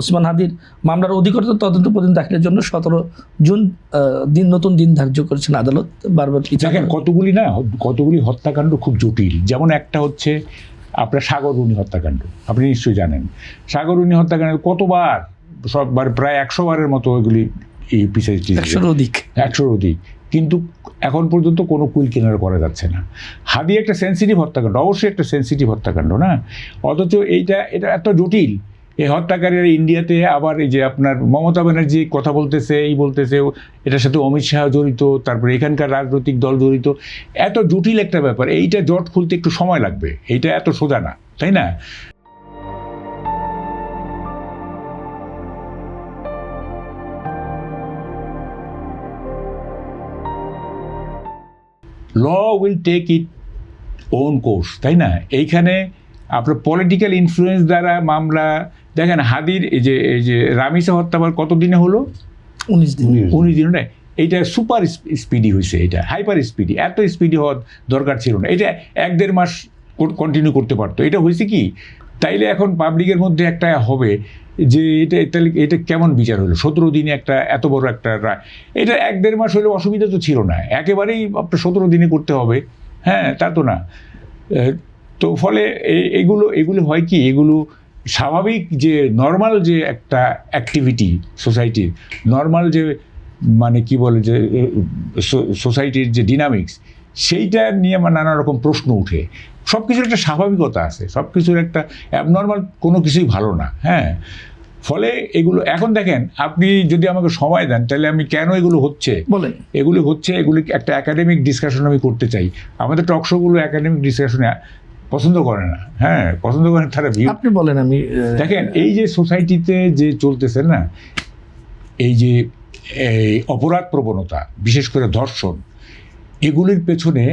ওসমান হাদির মামলার অধিকতর তদন্ত পর্যন্ত দাখিলের জন্য 17 জুন নতুন দিন ধার্য করেছেন আদালত। বারবার দেখেন কতগুলি হত্যাকাণ্ড খুব জটিল। যেমন একটা হচ্ছে আপনার সাগররুনি হত্যাকাণ্ড, আপনি নিশ্চয়ই জানেন। সাগররুনি হত্যাকাণ্ড কতবার, সববার প্রায় 100 বারের মতো এগুলি এই পিছিয়ে 100-র অধিক, কিন্তু এখন পর্যন্ত কোনো কুইল কিনারা করা যাচ্ছে না। হাদি একটা সেন্সিটিভ হত্যাকাণ্ড, অবশ্যই একটা সেন্সিটিভ হত্যাকাণ্ড না, অথচ এটা এত জটিল। এই হত্যাকারীরা ইন্ডিয়াতে আবার এই যে আপনার মমতা ব্যানার্জি কথা বলতেছে, এটার সাথে অমিত শাহ জড়িত, তারপরে এখানকার রাজনৈতিক দল জড়িত, এত জটিল একটা ব্যাপার। এইটা জট খুলতে একটু সময় লাগবে, এইটা এত সোজা না, তাই না? Law will take it own course, তাই না? এইখানে আপনার পলিটিক্যাল ইনফ্লুয়েন্স দ্বারা মামলা, দেখেন হাদির এই যে রামিসা হত্যা কতদিনে হলো? 19 দিন। না, এইটা সুপার স্পিডি হয়েছে, এটা হাইপার স্পিডি। এত স্পিডি হওয়ার দরকার ছিল না, এটা 1-1.5 মাস কন্টিনিউ করতে পারতো। এটা হয়েছে কি, তাইলে এখন পাবলিকের মধ্যে একটা হবে যে এটা কেমন বিচার হলো, 17 দিনে একটা এত বড় একটা রায়। এটা 1-1.5 মাস হলে অসুবিধা তো ছিল না, একেবারেই আপনার 17 দিনে করতে হবে, হ্যাঁ, তা তো না। তো ফলে এগুলো হয় কি, এগুলো স্বাভাবিক যে নর্মাল যে একটা অ্যাক্টিভিটি সোসাইটির, নর্মাল যে মানে কি বলে যে সোসাইটির যে ডিনামিক্স, সেইটা নিয়ে নানা রকম প্রশ্ন উঠে। সব কিছুর একটা স্বাভাবিকতা আছে, সব কিছুর একটা অ্যাবনর্মাল কোনো কিছুই ভালো না, হ্যাঁ। ফলে এগুলো এখন দেখেন, আপনি যদি আমাকে সময় দেন তাহলে আমি কেন এগুলো হচ্ছে এগুলি একটা একাডেমিক ডিসকাশন আমি করতে চাই। আমাদের টক শোগুলো একাডেমিক ডিসকাশনে পছন্দ করে না, হ্যাঁ, পছন্দ করেন তারা ভিউ। আপনি বলেন। আমি দেখেন এই যে সোসাইটিতে যে চলতেছে না, এই যে এই অপরাধ প্রবণতা, বিশেষ করে ধর্ষণ, এগুলির পেছনে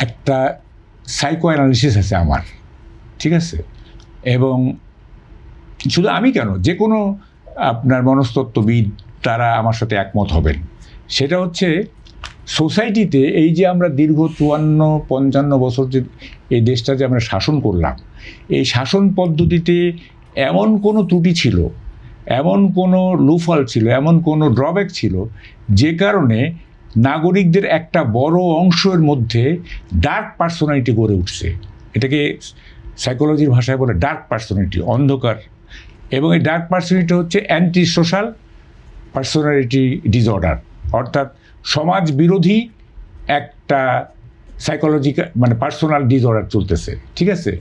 একটা সাইকো অ্যানালিসিস আছে আমার, ঠিক আছে? এবং শুধু আমি কেন, যে কোনো আপনার মনস্তত্ত্ববিদ তারা আমার সাথে একমত হবেন। সেটা হচ্ছে সোসাইটিতে এই যে আমরা দীর্ঘ 54-55 বছর যে এই দেশটা যে আমরা শাসন করলাম, এই শাসন পদ্ধতিতে এমন কোনো ত্রুটি ছিল, এমন কোনো লুফল ছিল, এমন কোনো ড্রব্যাক ছিল, যে কারণে নাগরিকদের একটা বড় অংশের মধ্যে ডার্ক পার্সোনালিটি গড়ে উঠছে। এটাকে সাইকোলজির ভাষায় বলে ডার্ক পার্সোনালিটি, অন্ধকার। এবং এই ডার্ক পার্সোনালিটি হচ্ছে অ্যান্টি সোশ্যাল পার্সোনালিটি ডিসঅর্ডার, অর্থাৎ সমাজ বিরোধী একটা সাইকোলজিক্যাল মানে পার্সোনাল ডিসঅর্ডার চলতেছে, ঠিক আছে?